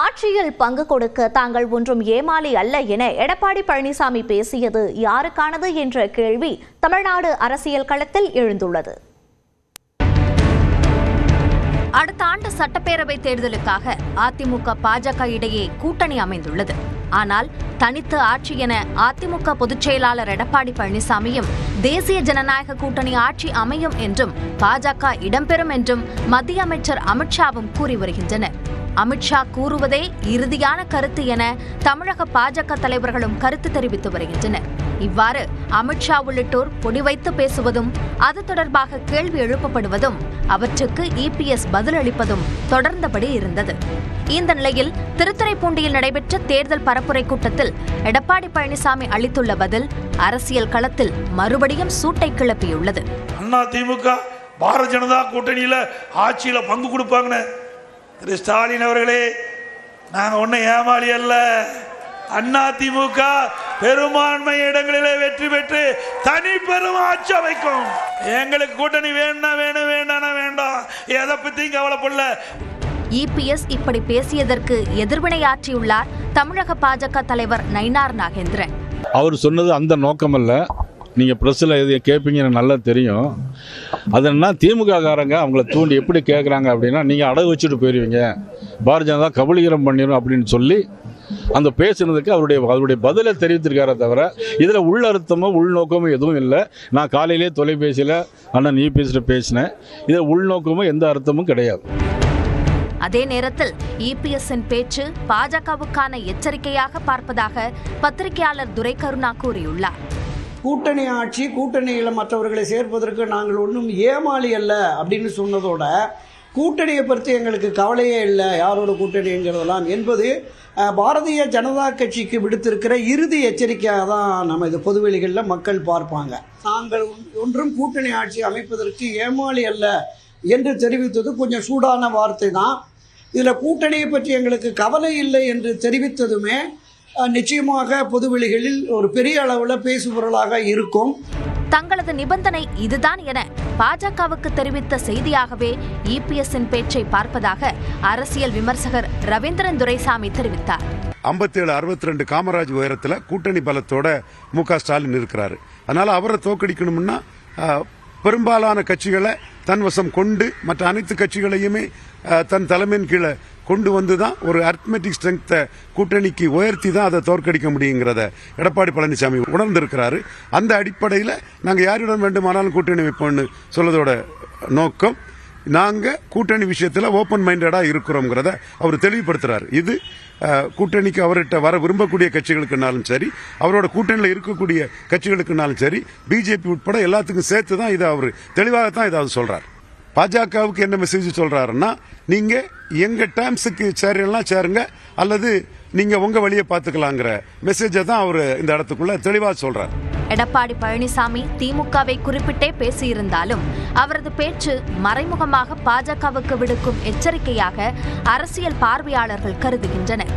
ஆட்சியில் பங்கு கொடுக்க தாங்கள் ஒன்றும் ஏமாளி அல்ல என எடப்பாடி பழனிசாமி பேசியது யாருக்கானது என்ற கேள்வி தமிழ்நாடு அரசியல் களத்தில் எழுந்துள்ளது. அடுத்த ஆண்டு சட்டப்பேரவை தேர்தலுக்காக அதிமுக பாஜக இடையே கூட்டணி அமைந்துள்ளது. ஆனால் தனித்து ஆட்சி என அதிமுக பொதுச் செயலாளர் எடப்பாடி பழனிசாமியும் தேசிய ஜனநாயக கூட்டணி ஆட்சி அமையும் என்றும் பாஜக இடம்பெறும் என்றும் மத்திய அமைச்சர் அமித்ஷாவும் கூறி வருகின்றனர். அமித்ஷா கூறுவதே இறுதியான கருத்து என தமிழக பாஜக தலைவர்களும் கருத்து தெரிவித்து வருகின்றனர். இவ்வாறு அமித்ஷா உள்ளிட்டோர் பொடி வைத்து பேசுவதும் அது தொடர்பாக கேள்வி எழுப்பப்படுவதும் அவற்றுக்கு இபிஎஸ் பதிலளிப்பதும் தொடர்ந்தபடி இருந்தது. இந்த நிலையில் திருத்துறைப்பூண்டியில் நடைபெற்ற தேர்தல் பரப்புரை கூட்டத்தில் எடப்பாடி பழனிசாமி அளித்துள்ள பதில் அரசியல் களத்தில் மறுபடியும் சூட்டை கிளப்பியுள்ளது. அதிமுக பாரதிய ஜனதா கூட்டணியில ஆட்சியில பங்கு கொடுப்பாங்க. திரு ஸ்டாலின் அவர்களே, நாங்க ஒன்னும் ஏமாளி அல்ல. அதிமுக பெரும்பான்மை இடங்களிலே வெற்றி பெற்று தனி பெரும் ஆட்சி அமைக்கும். எங்களுக்கு கூட்டணி வேண்டாம் வேண்டாம், எதை பத்தியும் கவலைப்படல. இபிஎஸ் இப்படி பேசியதற்கு எதிர்வினையாற்றியுள்ளார் தமிழக பாஜக தலைவர் நயினார் நாகேந்திரன். அவர் சொன்னது அந்த நோக்கம் அல்ல. நீங்கள் ப்ரெஸ்ஸில் எது கேட்பீங்கன்னு நல்லா தெரியும். அதனா திமுக காரங்க அவங்கள தூண்டி எப்படி கேட்குறாங்க அப்படின்னா, நீங்கள் அடகு வச்சுட்டு போயிடுவீங்க, பாரதிய ஜனதா கபலீகரம் பண்ணிடும் அப்படின்னு சொல்லி அந்த பேசுனதுக்கு அவருடைய பதிலை தெரிவித்திருக்காரே தவிர இதில் உள்ளர்த்தமோ உள்நோக்கமோ எதுவும் இல்லை. நான் காலையிலே தொலைபேசியில் அண்ணன் இபிஎஸ்ல பேசினேன். இதில் உள்நோக்கமும் எந்த அர்த்தமும் கிடையாது. அதே நேரத்தில் இபிஎஸ்ஸின் பேச்சு பாஜகவுக்கான எச்சரிக்கையாக பார்ப்பதாக பத்திரிகையாளர் துரைகருணா கூறியுள்ளார். கூட்டணி ஆட்சி, கூட்டணியில் மற்றவர்களை சேர்ப்பதற்கு நாங்கள் ஒன்றும் ஏமாளி அல்ல அப்படின்னு சொன்னதோட கூட்டணியை பற்றி எங்களுக்கு கவலையே இல்லை, யாரோட கூட்டணிங்கிறதெல்லாம் என்பது பாரதிய ஜனதா கட்சிக்கு விடுத்திருக்கிற இறுதி எச்சரிக்கையாக தான் நம்ம இது பொதுவெளிகளில் மக்கள் பார்ப்பாங்க. நாங்கள் ஒன்றும் கூட்டணி ஆட்சி அமைப்பதற்கு ஏமாளி அல்ல என்று தெரிவித்தது கொஞ்சம் சூடான வார்த்தை தான். இதில் கூட்டணியை பற்றி எங்களுக்கு கவலை இல்லை என்று தெரிவித்ததுமே நிச்சயமாக பொதுவெளிகளில் ஒரு பெரிய அளவில் பேசுபொருளாக இருக்கும். தங்களது நிபந்தனை இதுதான் என பாஜகவுக்கு தெரிவித்த செய்தியாகவே இபிஎஸ்ஸின் பேச்சை பார்ப்பதாக அரசியல் விமர்சகர் ரவீந்திரன் துரைசாமி தெரிவித்தார். 57-62 காமராஜ் உயரத்தில் கூட்டணி பலத்தோட மு.க. ஸ்டாலின் இருக்கிறாரு. அதனால அவரை தோற்கடிக்கணும்னா பெரும்பாலான கட்சிகளை தன் வசம் கொண்டு மற்ற அனைத்து கட்சிகளையுமே தன் தலைமையின் கீழே கொண்டு வந்து தான் ஒரு அரித்மெட்டிக் ஸ்ட்ரெங்த்தை கூட்டணிக்கு உயர்த்தி தான் அதை தோற்கடிக்க முடியுங்கிறத எடப்பாடி பழனிசாமி உணர்ந்திருக்கிறாரு. அந்த அடிப்படையில் நாங்கள் யாரிடம் வேண்டுமானாலும் கூட்டணி வைப்போம்னு சொல்லதோட நோக்கம், நாங்கள் கூட்டணி விஷயத்தில் ஓப்பன் மைண்டடாக இருக்கிறோங்கிறத அவர் தெளிவுபடுத்துறாரு. இது கூட்டணிக்கு அவர்கிட்ட வர விரும்பக்கூடிய கட்சிகளுக்குனாலும் சரி, அவரோட கூட்டணியில் இருக்கக்கூடிய கட்சிகளுக்குனாலும் சரி, பிஜேபி உட்பட எல்லாத்துக்கும் சேர்த்து தான் இதை அவர் தெளிவாகத்தான் இதை அவர் சொல்றார். பாஜகவுக்கு என்ன மெசேஜ் சொல்றாருன்னா, நீங்க எங்க டேர்ம்ஸுக்கு சேரலாம் சேருங்க, அல்லது நீங்க உங்க வழியை பார்த்துக்கலாங்கிற மெசேஜை தான் அவர் இந்த இடத்துக்குள்ள தெளிவாக சொல்றார். எடப்பாடி பழனிசாமி திமுகவை குறிப்பிட்டே பேசியிருந்தாலும் அவரது பேச்சு மறைமுகமாக பாஜகவுக்கு விடுக்கும் எச்சரிக்கையாக அரசியல் பார்வையாளர்கள் கருதுகின்றனர்.